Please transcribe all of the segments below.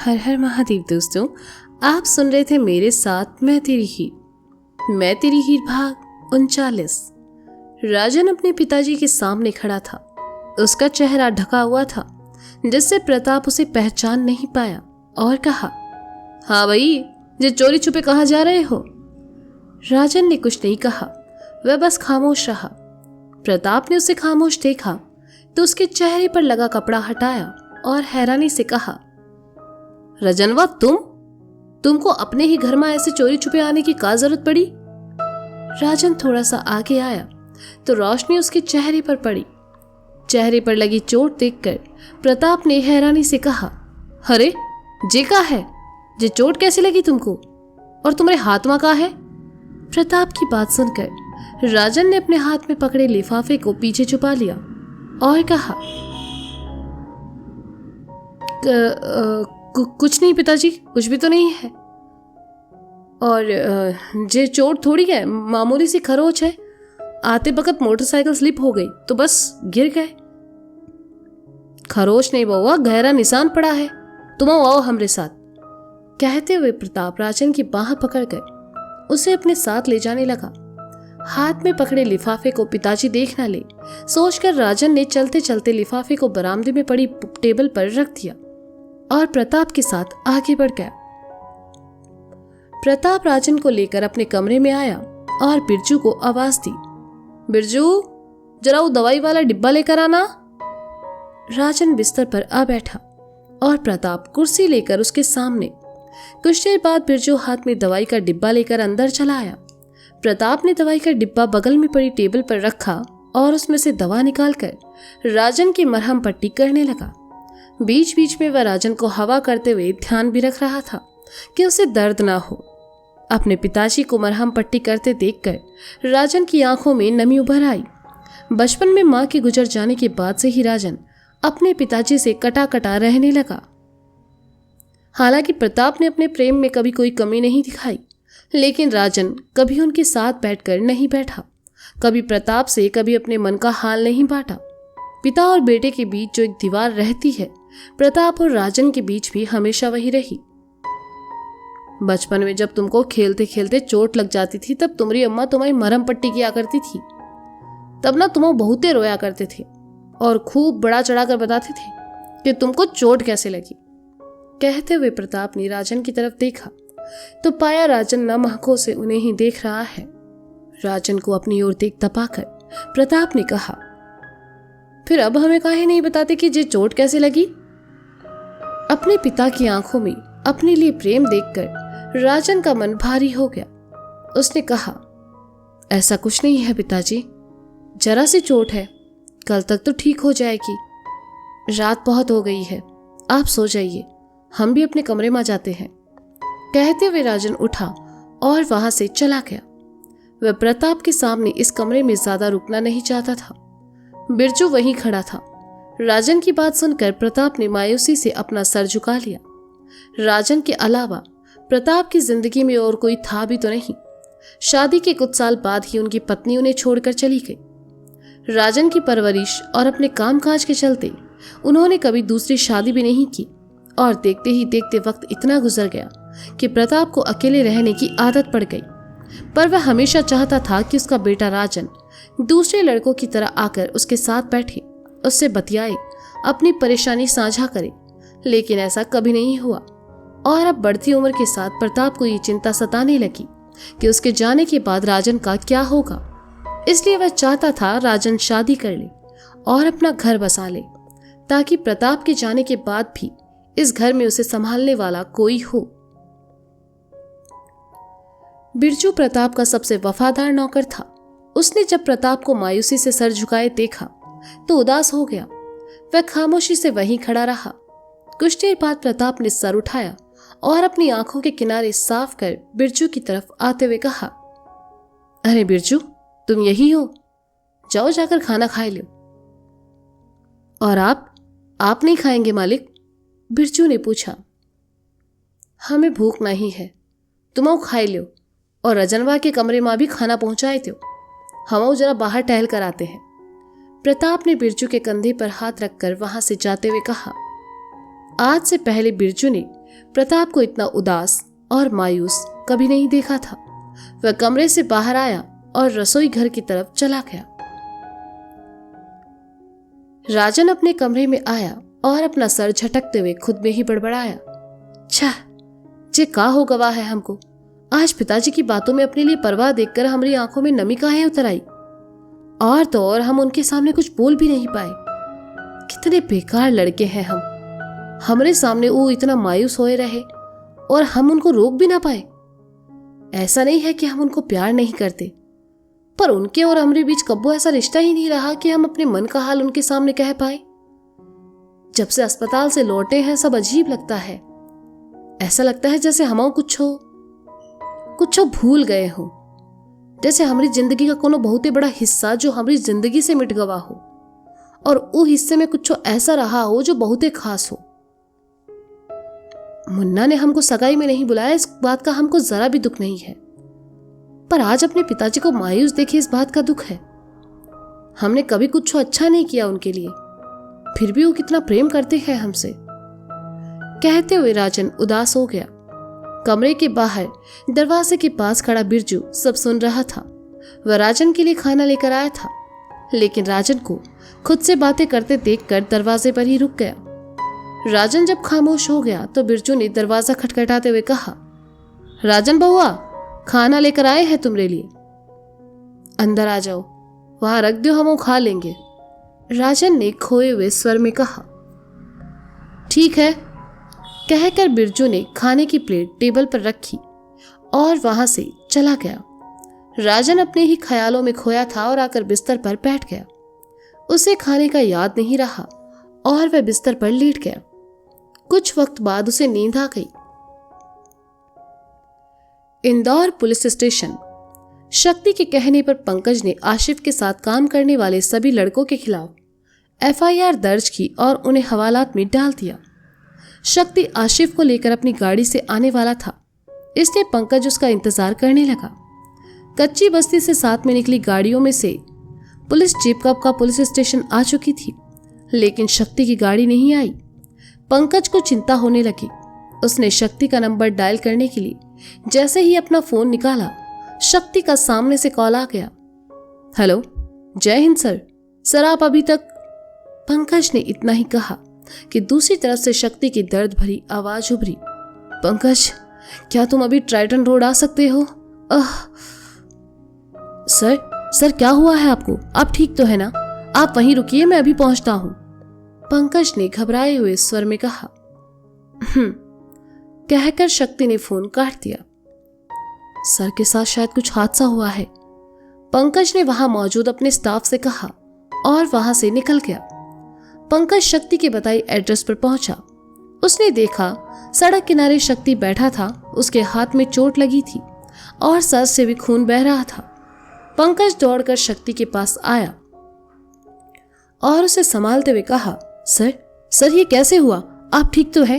हर हर महादेव दोस्तों, आप सुन रहे थे मेरे साथ मैं तेरी हीर भाग 39। राजन अपने पिताजी के सामने खड़ा था। उसका चेहरा ढका हुआ था जिससे प्रताप उसे पहचान नहीं पाया और कहा, हाँ भाई, ये चोरी छुपे कहाँ जा रहे हो? राजन ने कुछ नहीं कहा, वह बस खामोश रहा। प्रताप ने उसे खामोश देखा तो उसके चेहरे पर लगा कपड़ा हटाया और हैरानी से कहा, रजनवा, तुमको अपने ही घर में ऐसे चोरी छुपे आने की क्या जरूरत पड़ी? राजन थोड़ा सा आगे आया तो रोशनी उसके चेहरे पर पड़ी। चेहरे पर लगी चोट देखकर प्रताप ने हैरानी से कहा, अरे जे का है, जे चोट कैसे लगी तुमको? और तुम्हारे हाथ में का है? प्रताप की बात सुनकर राजन ने अपने हाथ में पकड़े लिफाफे को पीछे छुपा लिया और कहा, कुछ नहीं पिताजी, कुछ भी तो नहीं है। और ये चोट थोड़ी है, मामूली सी खरोच है। आते वक्त मोटरसाइकिल स्लिप हो गई तो बस गिर गए। खरोच नहीं बउआ, गहरा निशान पड़ा है। तुम आओ हमरे साथ। कहते हुए प्रताप राजन की बाह पकड़कर उसे अपने साथ ले जाने लगा। हाथ में पकड़े लिफाफे को पिताजी देख ना ले सोचकर राजन ने चलते चलते लिफाफे को बरामदे में पड़ी टेबल पर रख दिया और प्रताप के साथ आगे बढ़ गया। प्रताप राजन को लेकर अपने कमरे में आया और बिरजू को आवाज दी, बिरजू, जरा वो दवाई वाला डिब्बा लेकर आना। राजन बिस्तर पर आ बैठा और प्रताप कुर्सी लेकर उसके सामने। कुछ देर बाद बिरजू हाथ में दवाई का डिब्बा लेकर अंदर चला आया। प्रताप ने दवाई का डिब्बा बगल में पड़ी टेबल पर रखा और उसमें से दवा निकालकर राजन की मरहम पट्टी करने लगा। बीच बीच में वह राजन को हवा करते हुए ध्यान भी रख रहा था कि उसे दर्द ना हो। अपने पिताजी को मरहम पट्टी करते देखकर राजन की आंखों में नमी उभर आई। बचपन में मां के गुजर जाने के बाद से ही राजन अपने पिताजी से कटा कटा रहने लगा। हालांकि प्रताप ने अपने प्रेम में कभी कोई कमी नहीं दिखाई, लेकिन राजन कभी उनके साथ बैठकर नहीं बैठा, कभी प्रताप से कभी अपने मन का हाल नहीं बांटा। पिता और बेटे के बीच जो एक दीवार रहती है, प्रताप और राजन के बीच भी हमेशा वही रही। बचपन में जब तुमको खेलते खेलते चोट लग जाती थी तब तुम्हारी अम्मा तुम्हारी मरहम पट्टी किया करती थी। तब ना तुम बहुते रोया करते थे और खूब बड़ा चढ़ा कर बताते थे कि तुमको चोट कैसे लगी। कहते हुए प्रताप ने राजन की तरफ देखा तो पाया राजन नम आंखों से उन्हें ही देख रहा है। राजन को अपनी ओर देख तपाकर प्रताप ने कहा, फिर अब हमें काहे नहीं बताते कि ये चोट कैसे लगी? अपने पिता की आंखों में अपने लिए प्रेम देखकर राजन का मन भारी हो गया। उसने कहा, ऐसा कुछ नहीं है पिताजी, जरा सी चोट है, कल तक तो ठीक हो जाएगी। रात बहुत हो गई है, आप सो जाइए, हम भी अपने कमरे में जाते हैं। कहते हुए राजन उठा और वहां से चला गया। वह प्रताप के सामने इस कमरे में ज्यादा रुकना नहीं चाहता था। बिरजू वहीं खड़ा था। राजन की बात सुनकर प्रताप ने मायूसी से अपना सर झुका लिया। राजन के अलावा प्रताप की जिंदगी में और कोई था भी तो नहीं। शादी के कुछ साल बाद ही उनकी पत्नी उन्हें छोड़कर चली गई। राजन की परवरिश और अपने कामकाज के चलते उन्होंने कभी दूसरी शादी भी नहीं की और देखते ही देखते वक्त इतना गुजर गया कि प्रताप को अकेले रहने की आदत पड़ गई। पर वह हमेशा चाहता था कि उसका बेटा राजन दूसरे लड़कों की तरह आकर उसके साथ बैठे, उससे बतियाए, अपनी परेशानी साझा करे, लेकिन ऐसा कभी नहीं हुआ। और अब बढ़ती उम्र के साथ प्रताप को ये चिंता सताने लगी कि उसके जाने के बाद राजन का क्या होगा। इसलिए वह चाहता था राजन शादी कर ले और अपना घर बसा ले, ताकि प्रताप के जाने के बाद भी इस घर में उसे संभालने वाला कोई हो। बिरजू प्रताप का सबसे वफादार नौकर था। उसने जब प्रताप को मायूसी से सर झुकाए देखा तो उदास हो गया। वह खामोशी से वहीं खड़ा रहा। कुछ देर बाद प्रताप ने सर उठाया और अपनी आंखों के किनारे साफ कर बिरजू की तरफ आते हुए कहा, अरे बिरजू, तुम यही हो? जाओ जाकर खाना खा लो। और आप नहीं खाएंगे मालिक? बिरजू ने पूछा। हमें भूख नहीं है, तुम खाई लो और रजनवा के कमरे में भी खाना पहुंचाए दो, हम जरा बाहर टहल कर आते हैं। प्रताप ने बिरजू के कंधे पर हाथ रखकर वहां से जाते हुए कहा। आज से पहले बिरजू ने प्रताप को इतना उदास और मायूस कभी नहीं देखा था। वह कमरे से बाहर आया और रसोई घर की तरफ चला गया। राजन अपने कमरे में आया और अपना सर झटकते हुए खुद में ही बड़बड़ाया, छह जे का हो गवा है हमको। आज पिताजी की बातों में अपने लिए परवाह देखकर हमारी आंखों में नमी काहे उतर आई, और तो और हम उनके सामने कुछ बोल भी नहीं पाए। कितने बेकार लड़के हैं हम। हमारे सामने वो इतना मायूस होए रहे और हम उनको रोक भी ना पाए। ऐसा नहीं है कि हम उनको प्यार नहीं करते, पर उनके और हमारे बीच कब्बो ऐसा रिश्ता ही नहीं रहा कि हम अपने मन का हाल उनके सामने कह पाए। जब से अस्पताल से लौटे हैं सब अजीब लगता है। ऐसा लगता है जैसे हम कुछ भूल गए हो, जैसे हमारी जिंदगी का कोनो बहुत ही बड़ा हिस्सा जो हमारी जिंदगी से मिट गवा हो और वो हिस्से में कुछ ऐसा रहा हो जो बहुत ही खास हो। मुन्ना ने हमको सगाई में नहीं बुलाया, इस बात का हमको जरा भी दुख नहीं है, पर आज अपने पिताजी को मायूस देखे इस बात का दुख है। हमने कभी कुछ अच्छा नहीं किया उनके लिए, फिर भी वो कितना प्रेम करते हैं हमसे। कहते हुए राजन उदास हो गया। कमरे के बाहर दरवाजे के पास खड़ा बिरजू सब सुन रहा था। वह राजन के लिए खाना लेकर आया था, लेकिन राजन को खुद से बातें करते देखकर दरवाजे पर ही रुक गया। राजन जब खामोश हो गया तो बिरजू ने दरवाजा खटखटाते हुए कहा, राजन बहुआ, खाना लेकर आए हैं तुम्हारे लिए, अंदर आ जाओ, वहां रख दो, हम वो खा लेंगे। राजन ने खोए हुए स्वर में कहा। ठीक है, कहकर बिरजू ने खाने की प्लेट टेबल पर रखी और वहां से चला गया। राजन अपने ही ख्यालों में खोया था और आकर बिस्तर पर बैठ गया। उसे खाने का याद नहीं रहा और वह बिस्तर पर लेट गया। कुछ वक्त बाद उसे नींद आ गई। Indore police station. शक्ति के कहने पर पंकज ने आशिफ के साथ काम करने वाले सभी लड़कों के खिलाफ एफआईआर दर्ज की और उन्हें हवालात में डाल दिया। शक्ति आशिफ को लेकर अपनी गाड़ी से आने वाला था, इसलिए पंकज उसका इंतजार करने लगा। कच्ची बस्ती से साथ में निकली गाड़ियों में से पुलिस जीप कब का पुलिस स्टेशन आ चुकी थी, लेकिन शक्ति की गाड़ी नहीं आई। पंकज को चिंता होने लगी। उसने शक्ति का नंबर डायल करने के लिए जैसे ही अपना फोन निकाला, शक्ति का सामने से कॉल आ गया। हेलो, जय हिंद सर आप अभी तक। पंकज ने इतना ही कहा कि दूसरी तरफ से शक्ति की दर्द भरी आवाज उभरी। पंकज, क्या तुम अभी ट्राइटन रोड आ सकते हो? सर क्या हुआ है आपको? आप ठीक तो है ना? आप वहीं रुकिए, मैं अभी पहुंचता हूं, पंकज ने घबराए हुए स्वर में कहा। कहकर शक्ति ने फोन काट दिया। सर के साथ शायद कुछ हादसा हुआ है, पंकज ने वहां मौजूद अपने स्टाफ से कहा और वहां से निकल गया। पंकज शक्ति के बताई एड्रेस पर पहुंचा। उसने देखा सड़क किनारे शक्ति बैठा था, उसके हाथ में चोट लगी थी और सर से भी खून बह रहा था। पंकज दौड़कर शक्ति के पास आया और उसे संभालते हुए कहा, सर ये कैसे हुआ? आप ठीक तो है?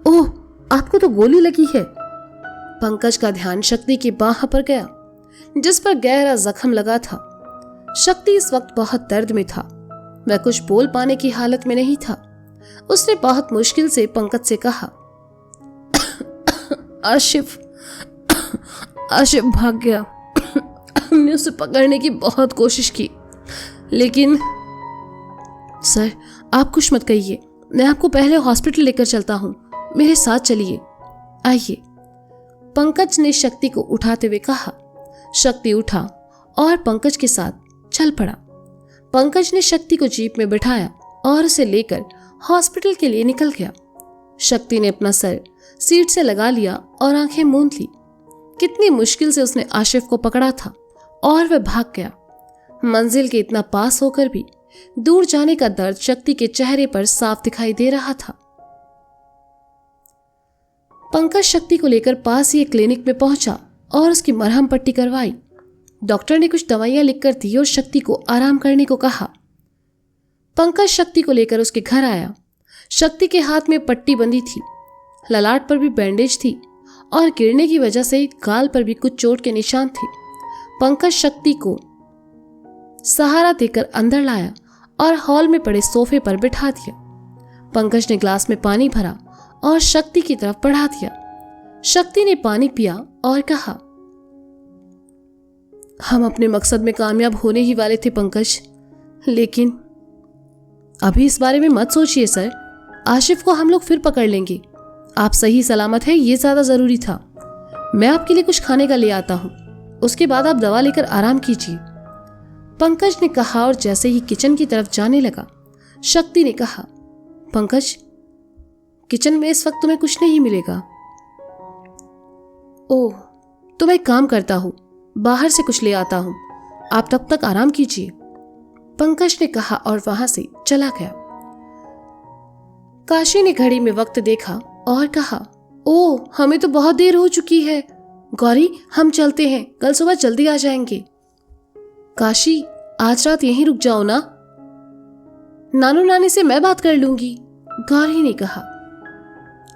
ओह, आपको तो गोली लगी है। पंकज का ध्यान शक्ति की बाह पर गया, जिस पर गहरा जख्म लगा था। शक्ति इस वक्त बहुत दर्द में था, वह कुछ बोल पाने की हालत में नहीं था। उसने बहुत मुश्किल से पंकज से कहा, आशिफ भाग गया। हमने उसे पकड़ने की बहुत कोशिश की, लेकिन सर आप कुछ मत कहिए, मैं आपको पहले हॉस्पिटल लेकर चलता हूं, मेरे साथ चलिए, आइए, पंकज ने शक्ति को उठाते हुए कहा। शक्ति उठा और पंकज के साथ चल पड़ा। पंकज ने शक्ति को जीप में बिठाया और उसे लेकर हॉस्पिटल के लिए निकल गया। शक्ति ने अपना सर सीट से लगा लिया और आंखें मूंद ली। कितनी मुश्किल से उसने आशिफ को पकड़ा था और वह भाग गया। मंजिल के इतना पास होकर भी दूर जाने का दर्द शक्ति के चेहरे पर साफ दिखाई दे रहा था। पंकज शक्ति को लेकर पास ही एक क्लिनिक में पहुंचा और उसकी मरहम पट्टी करवाई। डॉक्टर ने कुछ दवाइयां लिखकर दी और शक्ति को आराम करने को कहा। पंकज शक्ति को लेकर उसके घर आया। शक्ति के हाथ में पट्टी बंधी थी, ललाट पर भी बैंडेज थी और गिरने की वजह से गाल पर भी कुछ चोट के निशान थे। पंकज शक्ति को सहारा देकर अंदर लाया और हॉल में पड़े सोफे पर बिठा दिया। पंकज ने ग्लास में पानी भरा और शक्ति की तरफ बढ़ा दिया। शक्ति ने पानी पिया और कहा, हम अपने मकसद में कामयाब होने ही वाले थे पंकज, लेकिन अभी इस बारे में मत सोचिए सर। आशिफ को हम लोग फिर पकड़ लेंगे। आप सही सलामत है, ये ज्यादा जरूरी था। मैं आपके लिए कुछ खाने का ले आता हूं, उसके बाद आप दवा लेकर आराम कीजिए, पंकज ने कहा। और जैसे ही किचन की तरफ जाने लगा, शक्ति ने कहा, पंकज, किचन में इस वक्त तुम्हें कुछ नहीं मिलेगा। ओह, तो मैं काम करता हूं, बाहर से कुछ ले आता हूं, आप तब तक आराम कीजिए, पंकज ने कहा और वहां से चला गया। काशी ने घड़ी में वक्त देखा और कहा, ओह, हमें तो बहुत देर हो चुकी है। गौरी, हम चलते हैं, कल सुबह जल्दी आ जाएंगे। काशी, आज रात यहीं रुक जाओ ना। नानू नानी से मैं बात कर लूंगी, गौरी ने कहा।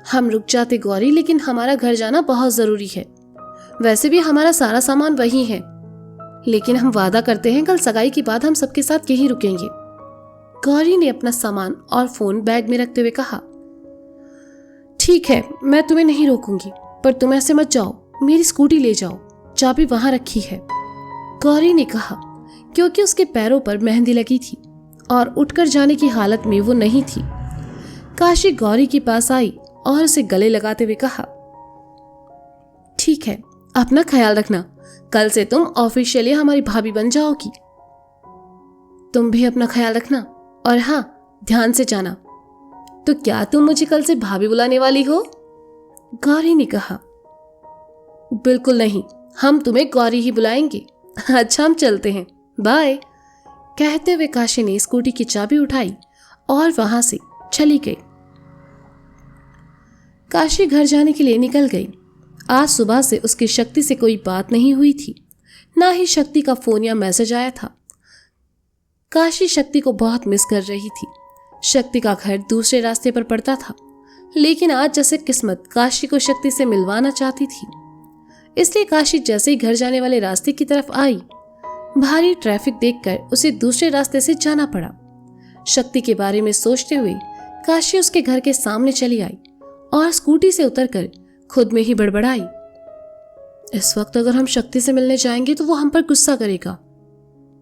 हम रुक जाते गौरी, लेकिन हमारा घर जाना बहुत जरूरी है। वैसे भी हमारा सारा सामान वही है, लेकिन हम वादा करते हैं कल सगाई के बाद हम सबके साथ यहीं रुकेंगे, गौरी ने अपना सामान और फोन बैग में रखते हुए कहा। ठीक है, मैं तुम्हें नहीं रोकूंगी, पर तुम ऐसे मत जाओ, मेरी स्कूटी ले जाओ, चाबी वहां रखी है, गौरी ने कहा, क्योंकि उसके पैरों पर मेहंदी लगी थी और उठकर जाने की हालत में वो नहीं थी। काशी गौरी के पास आई और उसे गले लगाते हुए कहा, ठीक है, अपना ख्याल रखना, कल से तुम ऑफिशियली हमारी भाभी बन जाओगी। तुम भी अपना ख्याल रखना, और हाँ, ध्यान से जाना। तो क्या तुम मुझे कल से भाभी बुलाने वाली हो? गौरी ने कहा। बिल्कुल नहीं, हम तुम्हें गौरी ही बुलाएंगे। अच्छा, हम चलते हैं, बाय, कहते हुए काशी ने स्कूटी की चाबी उठाई और वहां से चली गई। काशी घर जाने के लिए निकल गई। आज सुबह से उसकी शक्ति से कोई बात नहीं हुई थी, ना ही शक्ति का फोन या मैसेज आया था। काशी शक्ति को बहुत मिस कर रही थी। शक्ति का घर दूसरे रास्ते पर पड़ता था, लेकिन आज जैसे किस्मत काशी को शक्ति से मिलवाना चाहती थी, इसलिए काशी जैसे ही घर जाने वाले रास्ते की तरफ आई, भारी ट्रैफिक देखकर उसे दूसरे रास्ते से जाना पड़ा। शक्ति के बारे में सोचते हुए काशी उसके घर के सामने चली आई और स्कूटी से उतरकर खुद में ही बड़बड़ाई, इस वक्त अगर हम शक्ति से मिलने जाएंगे तो वो हम पर गुस्सा करेगा।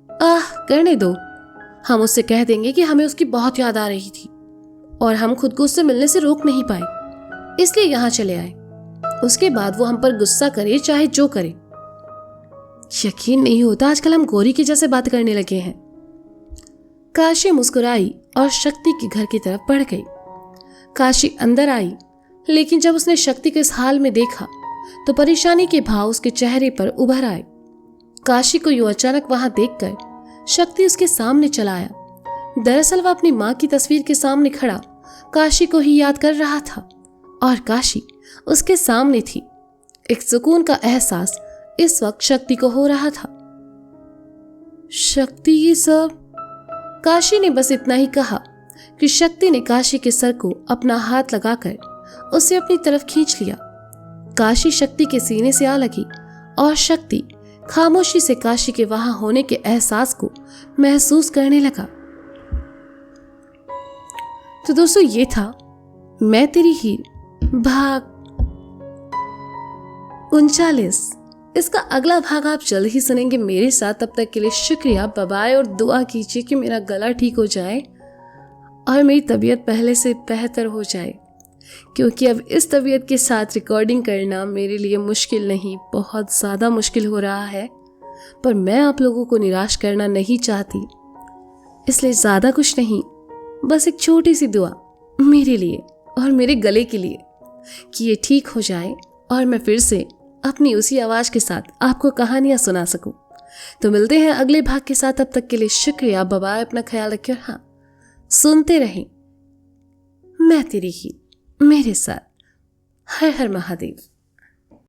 करने दो, हम उससे कह देंगे कि हमें उसकी बहुत याद आ रही थी और हम खुद को उससे मिलने से रोक नहीं पाए, इसलिए यहाँ चले आए। उसके बाद वो हम पर गुस्सा करे चाहे जो करे। यकीन नहीं होता आजकल हम गौरी के जैसे बात करने लगे हैं। काशी मुस्कुराई और शक्ति के घर की तरफ बढ़ गई। काशी अंदर आई, लेकिन जब उसने शक्ति को इस हाल में देखा तो परेशानी के भाव उसके चेहरे पर उभर आए। काशी को यूं अचानक वहां देखकर शक्ति उसके सामने चला आया। दरअसल वह अपनी मां की तस्वीर के सामने खड़ा काशी को ही याद कर रहा था और काशी उसके सामने थी। एक सुकून का एहसास इस वक्त शक्ति को हो रहा था। शक्ति, ये सब? काशी ने बस इतना ही कहा कि शक्ति ने काशी के सर को अपना हाथ लगाकर उसे अपनी तरफ खींच लिया। काशी शक्ति के सीने से आ लगी और शक्ति खामोशी से काशी के वहां होने के एहसास को महसूस करने लगा। तो दोस्तों, ये था मैं तेरी हीर भाग 39। इसका अगला भाग आप जल्द ही सुनेंगे मेरे साथ। तब तक के लिए शुक्रिया, बाय बाय, और दुआ कीजिए कि मेरा गला ठीक हो जाए और मेरी तबीयत पहले से बेहतर हो जाए, क्योंकि अब इस तबीयत के साथ रिकॉर्डिंग करना मेरे लिए मुश्किल नहीं, बहुत ज़्यादा मुश्किल हो रहा है। पर मैं आप लोगों को निराश करना नहीं चाहती, इसलिए ज़्यादा कुछ नहीं, बस एक छोटी सी दुआ मेरे लिए और मेरे गले के लिए कि ये ठीक हो जाए और मैं फिर से अपनी उसी आवाज़ के साथ आपको कहानियाँ सुना सकूं। तो मिलते हैं अगले भाग के साथ। तब तक के लिए शुक्रिया, बाय बाय, अपना ख्याल रखिए और हाँ, सुनते रहें मैं तेरी ही मेरे साथ। हर हर महादेव।